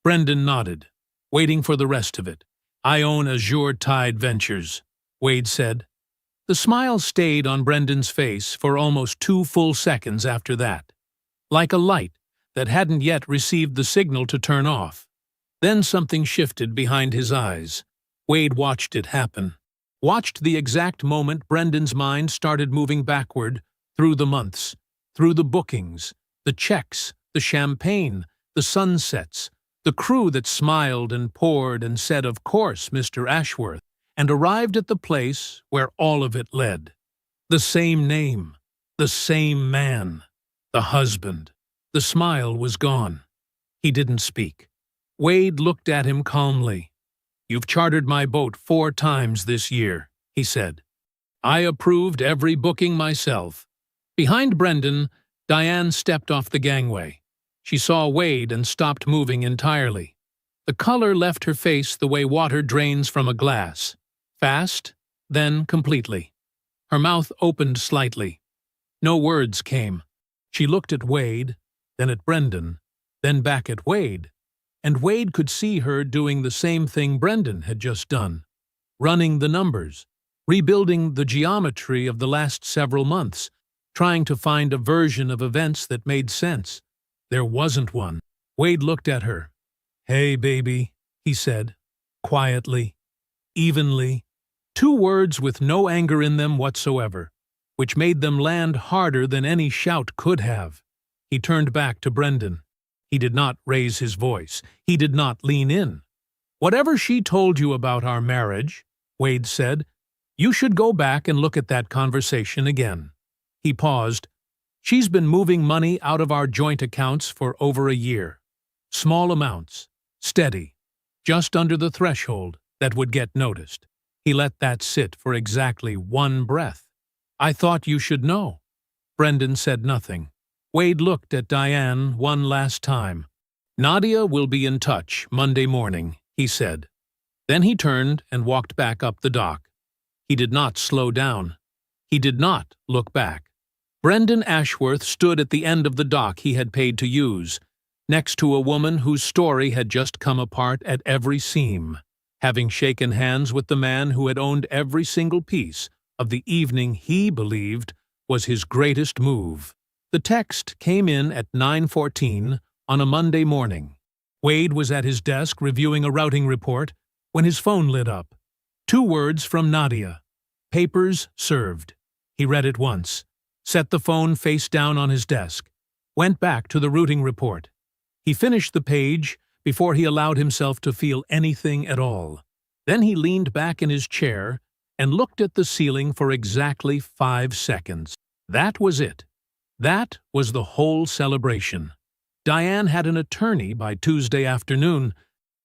Brendan nodded, waiting for the rest of it. "I own Azure Tide Ventures," Wade said. The smile stayed on Brendan's face for almost 2 full seconds after that, like a light that hadn't yet received the signal to turn off. Then something shifted behind his eyes. Wade watched it happen. Watched the exact moment Brendan's mind started moving backward through the months, through the bookings, the checks, the champagne, the sunsets, the crew that smiled and poured and said, "Of course, Mr. Ashworth," and arrived at the place where all of it led. The same name, the same man, the husband. The smile was gone. He didn't speak. Wade looked at him calmly. "You've chartered my boat 4 times this year," he said. "I approved every booking myself." Behind Brendan, Diane stepped off the gangway. She saw Wade and stopped moving entirely. The color left her face the way water drains from a glass. Fast, then completely. Her mouth opened slightly. No words came. She looked at Wade, then at Brendan, then back at Wade, and Wade could see her doing the same thing Brendan had just done, running the numbers, rebuilding the geometry of the last several months, trying to find a version of events that made sense. There wasn't one. Wade looked at her. "Hey, baby," he said, quietly, evenly, 2 words with no anger in them whatsoever, which made them land harder than any shout could have. He turned back to Brendan. He did not raise his voice. He did not lean in. "Whatever she told you about our marriage," Wade said, "you should go back and look at that conversation again." He paused. "She's been moving money out of our joint accounts for over a year. Small amounts, steady, just under the threshold that would get noticed." He let that sit for exactly 1 breath. "I thought you should know." Brendan said nothing. Wade looked at Diane one last time. "Nadia will be in touch Monday morning," he said. Then he turned and walked back up the dock. He did not slow down. He did not look back. Brendan Ashworth stood at the end of the dock he had paid to use, next to a woman whose story had just come apart at every seam, having shaken hands with the man who had owned every single piece of the evening he believed was his greatest move. The text came in at 9:14 on a Monday morning. Wade was at his desk reviewing a routing report when his phone lit up. 2 words from Nadia. Papers served. He read it once, set the phone face down on his desk, went back to the routing report. He finished the page before he allowed himself to feel anything at all. Then he leaned back in his chair and looked at the ceiling for exactly 5 seconds. That was it. That was the whole celebration. Diane had an attorney by Tuesday afternoon.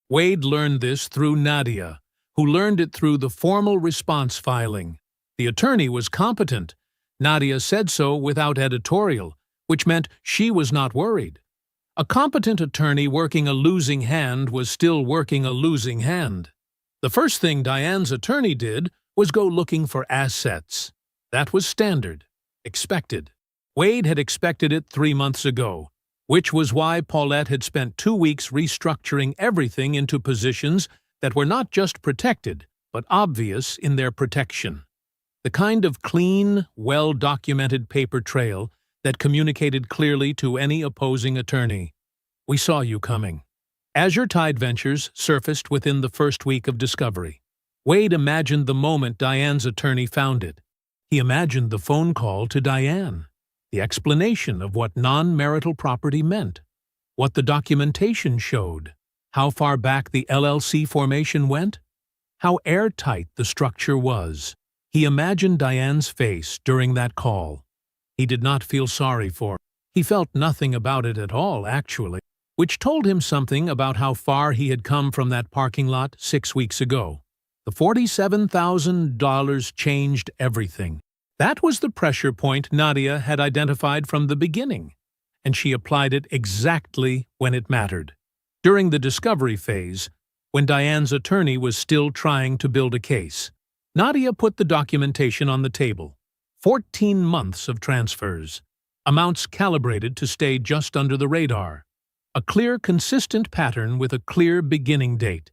Wade learned this through Nadia, who learned it through the formal response filing. The attorney was competent. Nadia said so without editorial, which meant she was not worried. A competent attorney working a losing hand was still working a losing hand. The first thing Diane's attorney did was go looking for assets. That was standard, expected. Wade had expected it 3 months ago, which was why Paulette had spent 2 weeks restructuring everything into positions that were not just protected, but obvious in their protection. The kind of clean, well-documented paper trail that communicated clearly to any opposing attorney. We saw you coming. Azure Tide Ventures surfaced within the first week of discovery. Wade imagined the moment Diane's attorney found it. He imagined the phone call to Diane, the explanation of what non-marital property meant, what the documentation showed, how far back the LLC formation went, how airtight the structure was. He imagined Diane's face during that call. He did not feel sorry for her. He felt nothing about it at all, actually, which told him something about how far he had come from that parking lot 6 weeks ago. The $47,000 changed everything. That was the pressure point Nadia had identified from the beginning, and she applied it exactly when it mattered. During the discovery phase, when Diane's attorney was still trying to build a case, Nadia put the documentation on the table. 14 months of transfers, amounts calibrated to stay just under the radar. A clear, consistent pattern with a clear beginning date.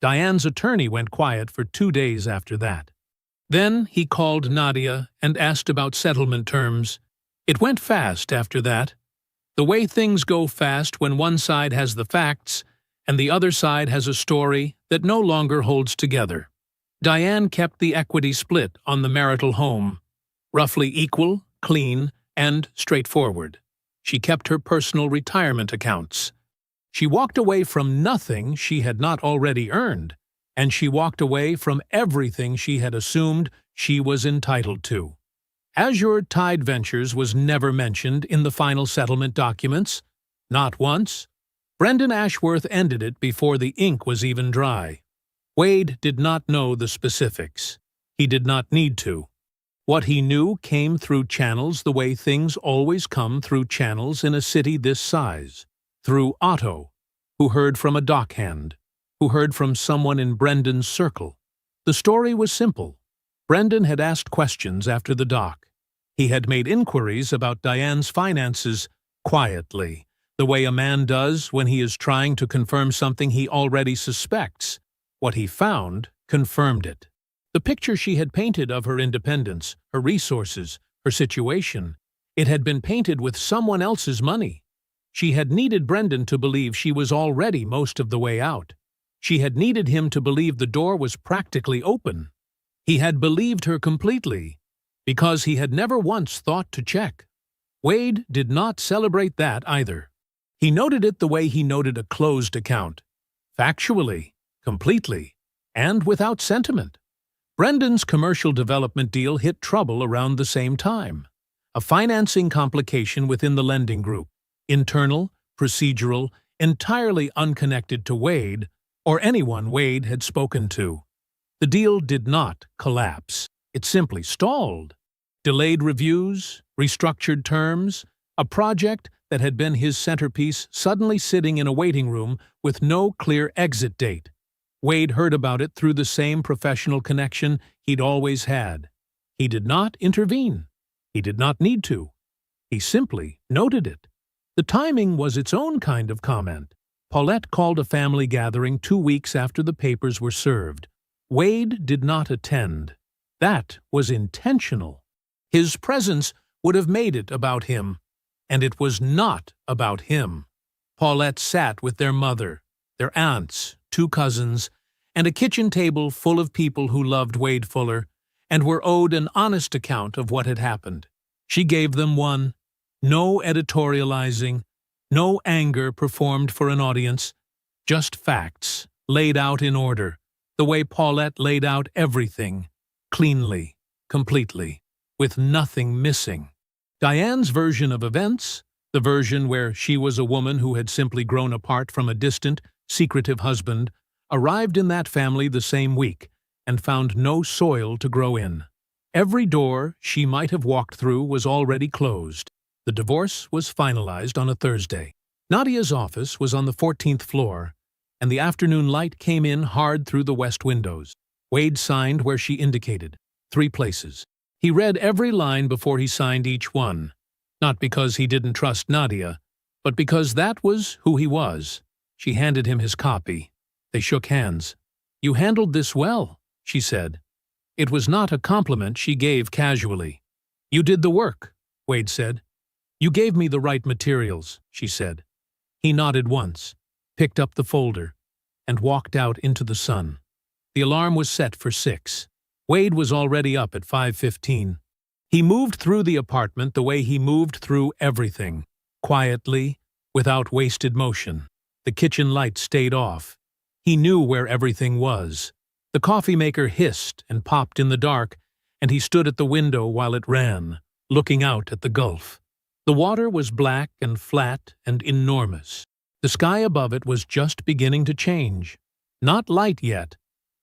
Diane's attorney went quiet for 2 days after that. Then he called Nadia and asked about settlement terms. It went fast after that. The way things go fast when one side has the facts and the other side has a story that no longer holds together. Diane kept the equity split on the marital home. Roughly equal, clean, and straightforward. She kept her personal retirement accounts. She walked away from nothing she had not already earned, and she walked away from everything she had assumed she was entitled to. Azure Tide Ventures was never mentioned in the final settlement documents. Not once. Brendan Ashworth ended it before the ink was even dry. Wade did not know the specifics. He did not need to. What he knew came through channels the way things always come through channels in a city this size. Through Otto, who heard from a dockhand, who heard from someone in Brendan's circle. The story was simple. Brendan had asked questions after the dock. He had made inquiries about Diane's finances quietly, the way a man does when he is trying to confirm something he already suspects. What he found confirmed it. The picture she had painted of her independence, her resources, her situation, it had been painted with someone else's money. She had needed Brendan to believe she was already most of the way out. She had needed him to believe the door was practically open. He had believed her completely, because he had never once thought to check. Wade did not celebrate that either. He noted it the way he noted a closed account. Factually, completely, and without sentiment. Brendan's commercial development deal hit trouble around the same time. A financing complication within the lending group. Internal, procedural, entirely unconnected to Wade or anyone Wade had spoken to. The deal did not collapse. It simply stalled. Delayed reviews, restructured terms, a project that had been his centerpiece suddenly sitting in a waiting room with no clear exit date. Wade heard about it through the same professional connection he'd always had. He did not intervene. He did not need to. He simply noted it. The timing was its own kind of comment. Paulette called a family gathering 2 weeks after the papers were served. Wade did not attend. That was intentional. His presence would have made it about him, and it was not about him. Paulette sat with their mother, their aunts, 2 cousins, and a kitchen table full of people who loved Wade Fuller and were owed an honest account of what had happened. She gave them one. No editorializing, no anger performed for an audience, just facts, laid out in order, the way Paulette laid out everything, cleanly, completely, with nothing missing. Diane's version of events, the version where she was a woman who had simply grown apart from a distant, secretive husband, arrived in that family the same week and found no soil to grow in. Every door she might have walked through was already closed. The divorce was finalized on a Thursday. Nadia's office was on the 14th floor, and the afternoon light came in hard through the west windows. Wade signed where she indicated, 3 places. He read every line before he signed each one, not because he didn't trust Nadia, but because that was who he was. She handed him his copy. They shook hands. "You handled this well," she said. It was not a compliment she gave casually. "You did the work," Wade said. "You gave me the right materials," she said. He nodded once, picked up the folder, and walked out into the sun. The alarm was set for 6. Wade was already up at 5:15. He moved through the apartment the way he moved through everything, quietly, without wasted motion. The kitchen light stayed off. He knew where everything was. The coffee maker hissed and popped in the dark, and he stood at the window while it ran, looking out at the Gulf. The water was black and flat and enormous. The sky above it was just beginning to change. Not light yet,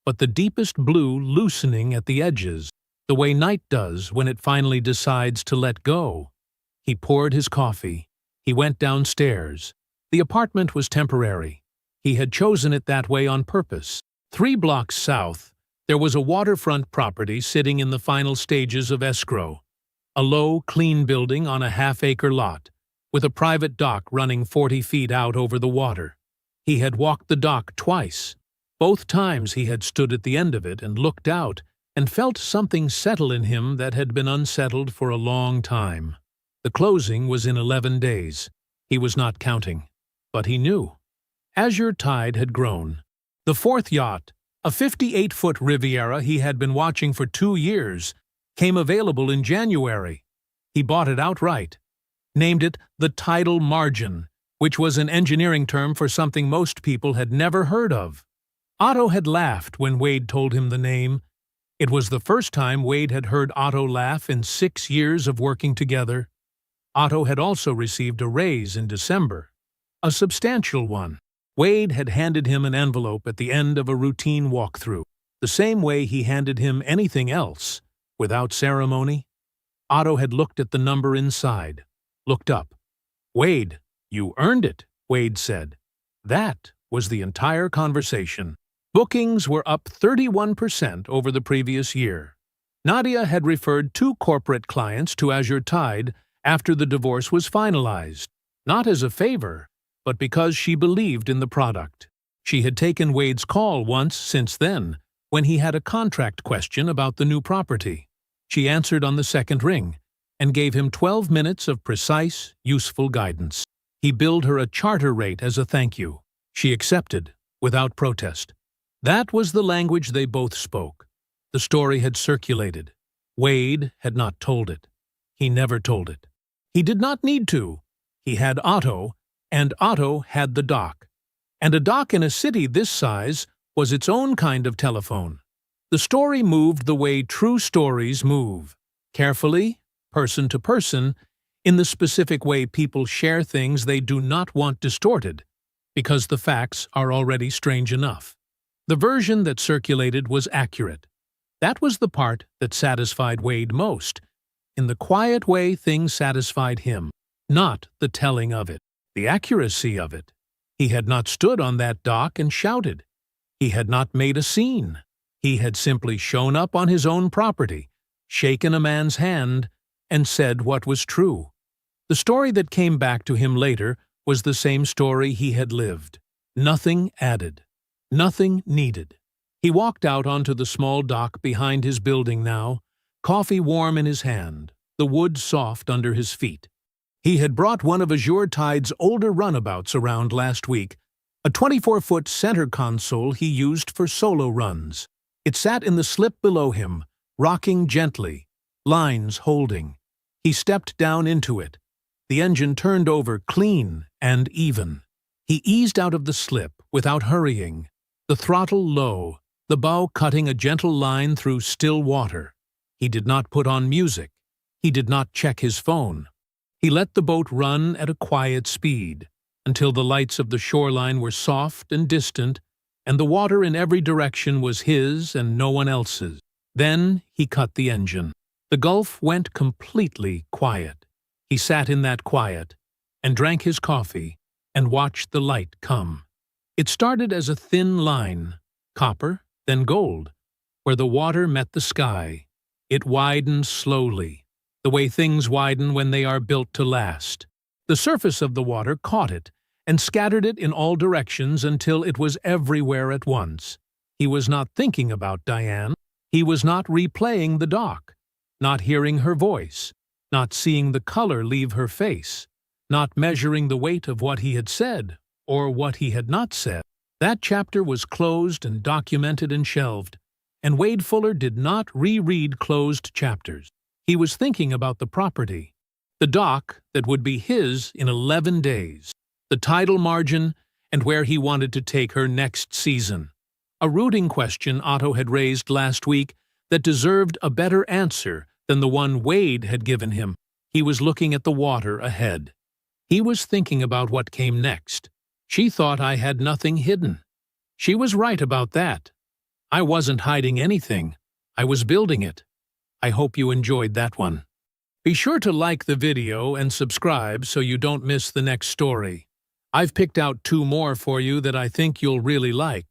but the deepest blue loosening at the edges, the way night does when it finally decides to let go. He poured his coffee. He went downstairs. The apartment was temporary. He had chosen it that way on purpose. 3 blocks south, there was a waterfront property sitting in the final stages of escrow. A low, clean building on a half-acre lot, with a private dock running 40 feet out over the water. He had walked the dock twice. Both times he had stood at the end of it and looked out and felt something settle in him that had been unsettled for a long time. The closing was in 11 days. He was not counting, but he knew. Azure Tide had grown. The 4th yacht, a 58-foot Riviera he had been watching for 2 years, came available in January. He bought it outright, named it the tidal margin, which was an engineering term for something most people had never heard of. Otto had laughed when Wade told him the name. It was the first time Wade had heard Otto laugh in 6 years of working together. Otto had also received a raise in December, a substantial one. Wade had handed him an envelope at the end of a routine walkthrough, the same way he handed him anything else, without ceremony. Otto had looked at the number inside, looked up. "Wade, you earned it," Wade said. That was the entire conversation. Bookings were up 31% over the previous year. Nadia had referred 2 corporate clients to Azure Tide after the divorce was finalized, not as a favor, but because she believed in the product. She had taken Wade's call once since then, when he had a contract question about the new property. She answered on the 2nd ring and gave him 12 minutes of precise, useful guidance. He billed her a charter rate as a thank you. She accepted, without protest. That was the language they both spoke. The story had circulated. Wade had not told it. He never told it. He did not need to. He had Otto, and Otto had the dock. And a dock in a city this size was its own kind of telephone. The story moved the way true stories move, carefully, person to person, in the specific way people share things they do not want distorted, because the facts are already strange enough. The version that circulated was accurate. That was the part that satisfied Wade most. In the quiet way things satisfied him, not the telling of it, the accuracy of it. He had not stood on that dock and shouted. He had not made a scene. He had simply shown up on his own property, shaken a man's hand, and said what was true. The story that came back to him later was the same story he had lived. Nothing added. Nothing needed. He walked out onto the small dock behind his building now, coffee warm in his hand, the wood soft under his feet. He had brought one of Azure Tide's older runabouts around last week, a 24-foot center console he used for solo runs. It sat in the slip below him, rocking gently, lines holding. He stepped down into it. The engine turned over clean and even. He eased out of the slip without hurrying, the throttle low, the bow cutting a gentle line through still water. He did not put on music. He did not check his phone. He let the boat run at a quiet speed, until the lights of the shoreline were soft and distant, and the water in every direction was his and no one else's. Then he cut the engine. The Gulf went completely quiet. He sat in that quiet, and drank his coffee, and watched the light come. It started as a thin line, copper, then gold, where the water met the sky. It widened slowly, the way things widen when they are built to last. The surface of the water caught it, and scattered it in all directions until it was everywhere at once. He was not thinking about Diane. He was not replaying the dock, not hearing her voice, not seeing the color leave her face, not measuring the weight of what he had said or what he had not said. That chapter was closed and documented and shelved, and Wade Fuller did not reread closed chapters. He was thinking about the property, the dock that would be his in 11 days, the tidal margin, and where he wanted to take her next season. A rooting question Otto had raised last week that deserved a better answer than the one Wade had given him. He was looking at the water ahead. He was thinking about what came next. She thought I had nothing hidden. She was right about that. I wasn't hiding anything. I was building it. I hope you enjoyed that one. Be sure to like the video and subscribe so you don't miss the next story. I've picked out 2 more for you that I think you'll really like.